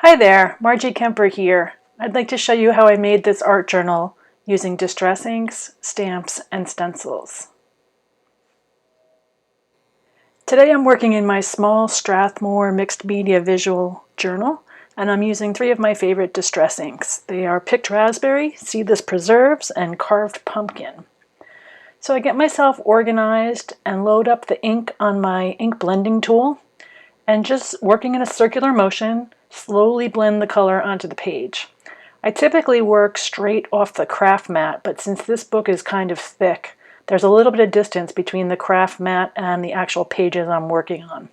Hi there, Marjie Kemper here. I'd like to show you how I made this art journal using distress inks, stamps, and stencils. Today I'm working in my small Strathmore mixed media visual journal, and I'm using three of my favorite distress inks. They are picked raspberry, seedless preserves, and carved pumpkin. So I get myself organized and load up the ink on my ink blending tool, and just working in a circular motion, slowly blend the color onto the page. I typically work straight off the craft mat, but since this book is kind of thick, there's a little bit of distance between the craft mat and the actual pages I'm working on.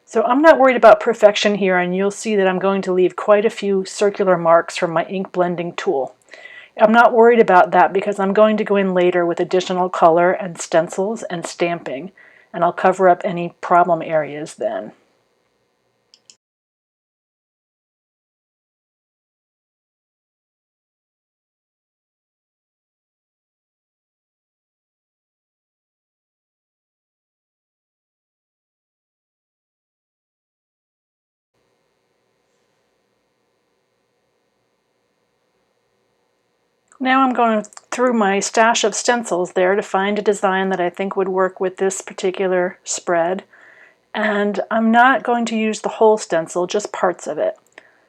So I'm not worried about perfection here, and you'll see that I'm going to leave quite a few circular marks from my ink blending tool. I'm not worried about that because I'm going to go in later with additional color and stencils and stamping, and I'll cover up any problem areas then. Now I'm going through my stash of stencils there to find a design that I think would work with this particular spread. And I'm not going to use the whole stencil, just parts of it.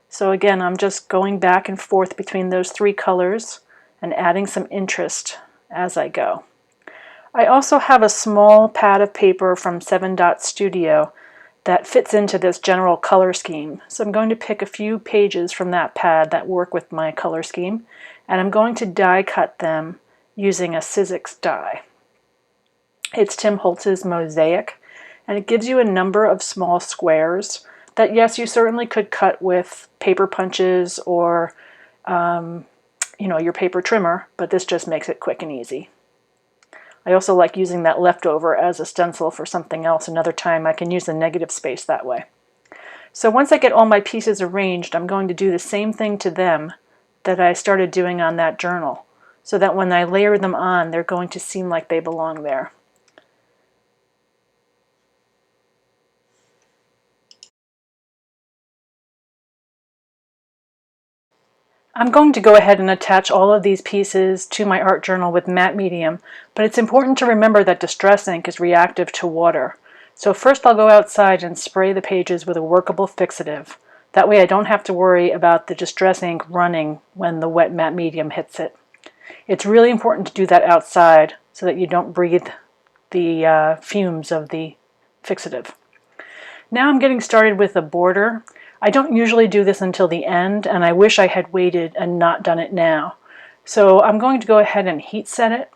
So again, I'm just going back and forth between those three colors and adding some interest as I go. I also have a small pad of paper from 7 Dot Studio that fits into this general color scheme. So I'm going to pick a few pages from that pad that work with my color scheme, and I'm going to die cut them using a Sizzix die. It's Tim Holtz's Mosaic, and it gives you a number of small squares that, yes, you certainly could cut with paper punches or your paper trimmer, but this just makes it quick and easy. I also like using that leftover as a stencil for something else another time. I can use the negative space that way. So once I get all my pieces arranged, I'm going to do the same thing to them that I started doing on that journal, so that when I layer them on, they're going to seem like they belong there. I'm going to go ahead and attach all of these pieces to my art journal with matte medium, but it's important to remember that distress ink is reactive to water. So first I'll go outside and spray the pages with a workable fixative. That way I don't have to worry about the distress ink running when the wet matte medium hits it. It's really important to do that outside so that you don't breathe the fumes of the fixative. Now I'm getting started with a border. I don't usually do this until the end, and I wish I had waited and not done it now. So I'm going to go ahead and heat set it,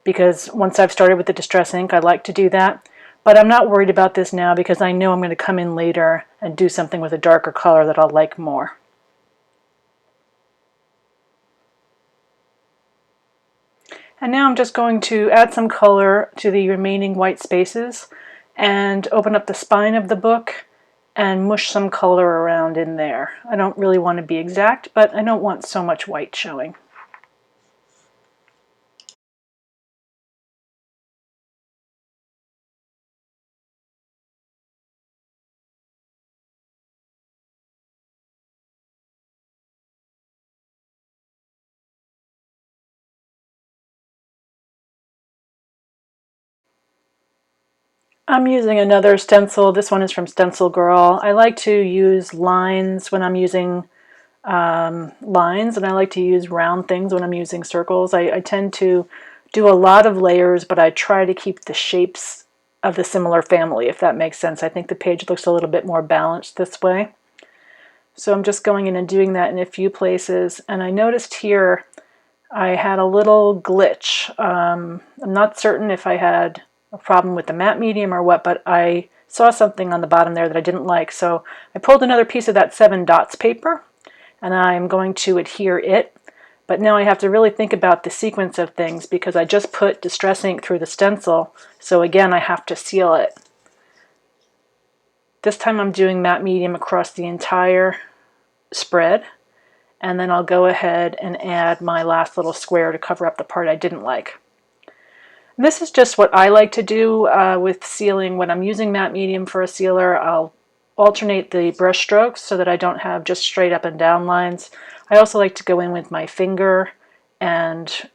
because once I've started with the distress ink, I like to do that. But I'm not worried about this now because I know I'm going to come in later and do something with a darker color that I'll like more. And now I'm just going to add some color to the remaining white spaces and open up the spine of the book and mush some color around in there. I don't really want to be exact, but I don't want so much white showing. I'm using another stencil. This one is from StencilGirl. I like to use lines when I'm using lines, and I like to use round things when I'm using circles. I tend to do a lot of layers, but I try to keep the shapes of the similar family, if that makes sense. I think the page looks a little bit more balanced this way. So I'm just going in and doing that in a few places, and I noticed here I had a little glitch. I'm not certain if I had a problem with the matte medium or what, but I saw something on the bottom there that I didn't like. So I pulled another piece of that 7 Dots paper, and I'm going to adhere it. But now I have to really think about the sequence of things because I just put distress ink through the stencil. So again, I have to seal it. This time I'm doing matte medium across the entire spread. And then I'll go ahead and add my last little square to cover up the part I didn't like. And this is just what I like to do with sealing. When I'm using matte medium for a sealer, I'll alternate the brush strokes so that I don't have just straight up and down lines. I also like to go in with my finger and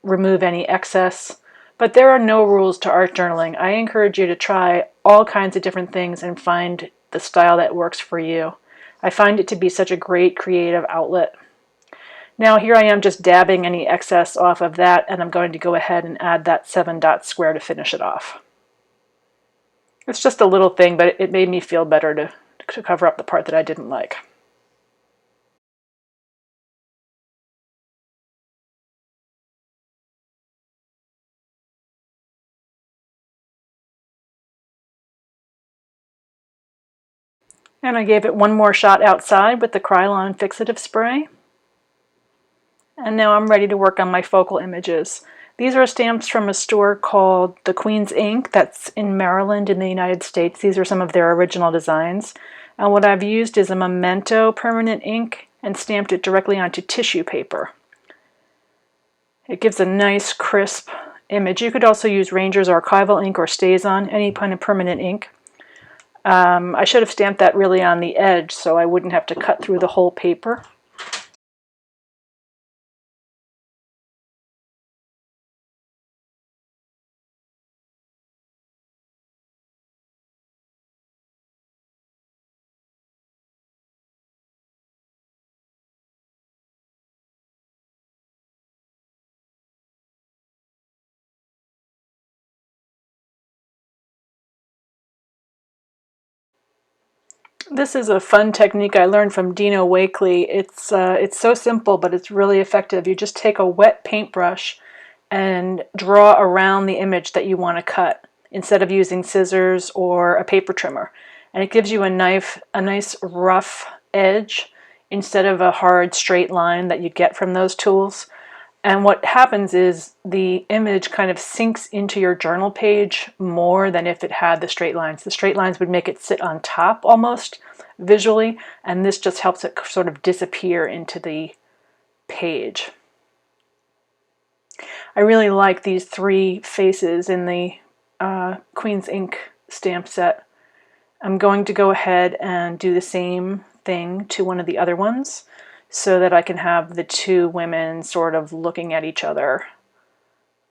remove any excess. But there are no rules to art journaling. I encourage you to try all kinds of different things and find the style that works for you. I find it to be such a great creative outlet. Now here I am just dabbing any excess off of that, and I'm going to go ahead and add that 7-dot square to finish it off. It's just a little thing, but it made me feel better to cover up the part that I didn't like. And I gave it one more shot outside with the Krylon Fixatif spray. And now I'm ready to work on my focal images. These are stamps from a store called The Queen's Ink that's in Maryland in the United States. These are some of their original designs. And what I've used is a Memento permanent ink and stamped it directly onto tissue paper. It gives a nice crisp image. You could also use Ranger's archival ink or StazOn, any kind of permanent ink. I should have stamped that really on the edge so I wouldn't have to cut through the whole paper. This is a fun technique I learned from Dino Wakely. It's so simple, but it's really effective. You just take a wet paintbrush and draw around the image that you want to cut instead of using scissors or a paper trimmer. And it gives you a nice rough edge instead of a hard straight line that you get from those tools. And what happens is the image kind of sinks into your journal page more than if it had the straight lines. The straight lines would make it sit on top almost visually, and this just helps it sort of disappear into the page. I really like these 3 faces in the Queen's Ink stamp set. I'm going to go ahead and do the same thing to one of the other ones, so that I can have the 2 women sort of looking at each other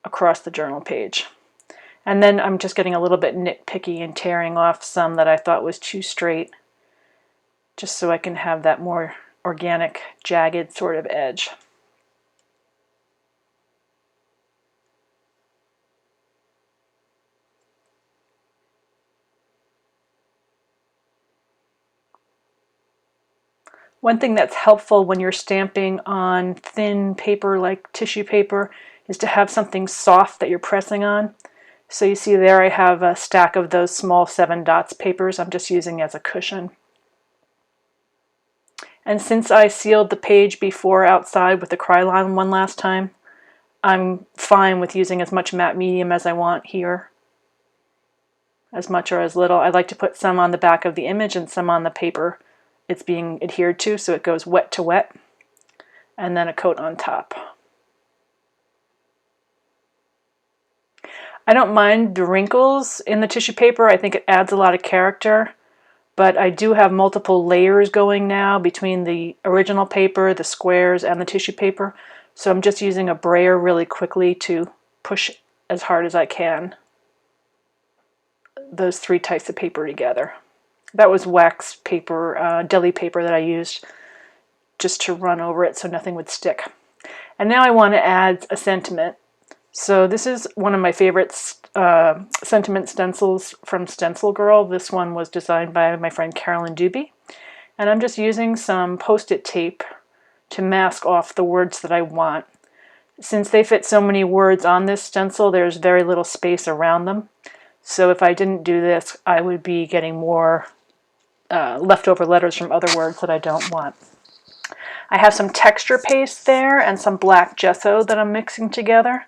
across the journal page. And then I'm just getting a little bit nitpicky and tearing off some that I thought was too straight, just so I can have that more organic, jagged sort of edge. One thing that's helpful when you're stamping on thin paper like tissue paper is to have something soft that you're pressing on. So you see there I have a stack of those small 7 dots papers I'm just using as a cushion. And since I sealed the page before outside with the Krylon one last time, I'm fine with using as much matte medium as I want here. As much or as little. I like to put some on the back of the image and some on the paper it's being adhered to, so it goes wet to wet, and then a coat on top. I don't mind the wrinkles in the tissue paper. I think it adds a lot of character, but I do have multiple layers going now between the original paper, the squares, and the tissue paper, so I'm just using a brayer really quickly to push as hard as I can those 3 types of paper together. That was wax paper, Deli paper that I used just to run over it so nothing would stick. And now I want to add a sentiment. So this is one of my favorite sentiment stencils from StencilGirl. This one was designed by my friend Carolyn Doobie. And I'm just using some Post-it tape to mask off the words that I want. Since they fit so many words on this stencil, there's very little space around them. So if I didn't do this, I would be getting more leftover letters from other words that I don't want. I have some texture paste there and some black gesso that I'm mixing together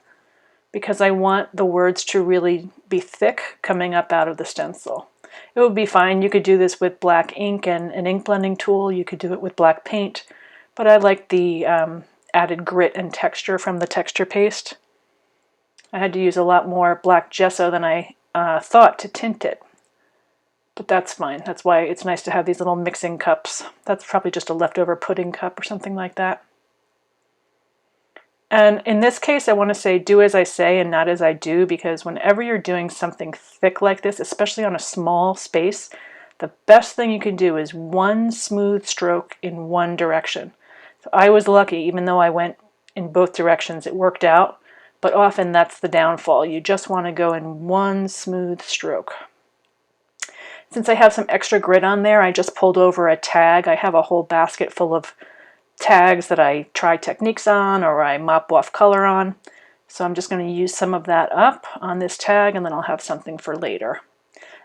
because I want the words to really be thick coming up out of the stencil. It would be fine. You could do this with black ink and an ink blending tool. You could do it with black paint, but I like the added grit and texture from the texture paste. I had to use a lot more black gesso than I thought to tint it. but that's fine. That's why it's nice to have these little mixing cups. That's probably just a leftover pudding cup or something like that. And in this case, I want to say do as I say and not as I do, because whenever you're doing something thick like this, especially on a small space, the best thing you can do is one smooth stroke in one direction. So I was lucky, even though I went in both directions, it worked out, but often that's the downfall. You just want to go in one smooth stroke. Since I have some extra grit on there, I just pulled over a tag. I have a whole basket full of tags that I try techniques on or I mop off color on. So I'm just going to use some of that up on this tag, and then I'll have something for later.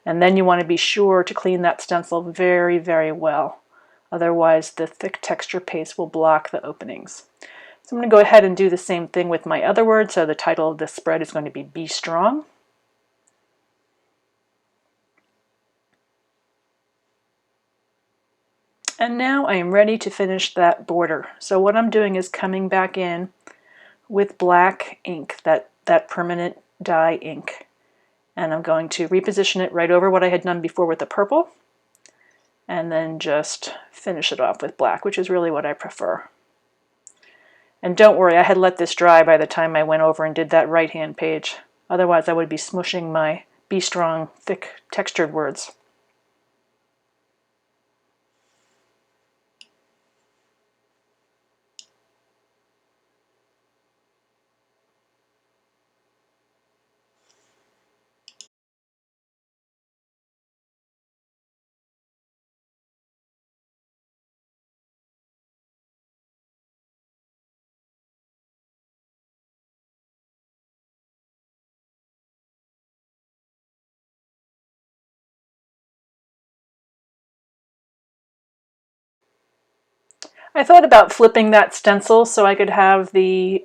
And then you want to be sure to clean that stencil very, very well. Otherwise the thick texture paste will block the openings. So I'm going to go ahead and do the same thing with my other word. So the title of this spread is going to be Strong. And now I am ready to finish that border. So what I'm doing is coming back in with black ink, that permanent dye ink. And I'm going to reposition it right over what I had done before with the purple. And then just finish it off with black, which is really what I prefer. And don't worry, I had let this dry by the time I went over and did that right-hand page. Otherwise I would be smushing my Be Strong thick textured words. I thought about flipping that stencil so I could have the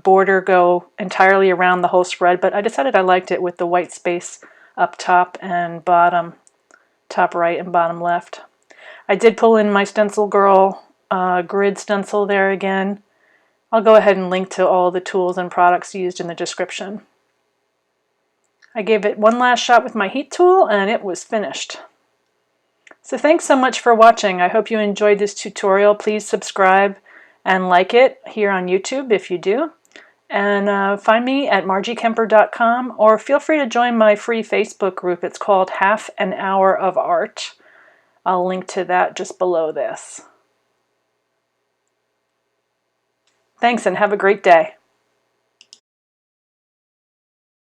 border go entirely around the whole spread, but I decided I liked it with the white space up top and bottom, top right and bottom left. I did pull in my StencilGirl grid stencil there again. I'll go ahead and link to all the tools and products used in the description. I gave it one last shot with my heat tool and it was finished. So thanks so much for watching. I hope you enjoyed this tutorial. Please subscribe and like it here on YouTube if you do. And find me at marjiekemper.com, or feel free to join my free Facebook group. It's called Half an Hour of Art. I'll link to that just below this. Thanks and have a great day.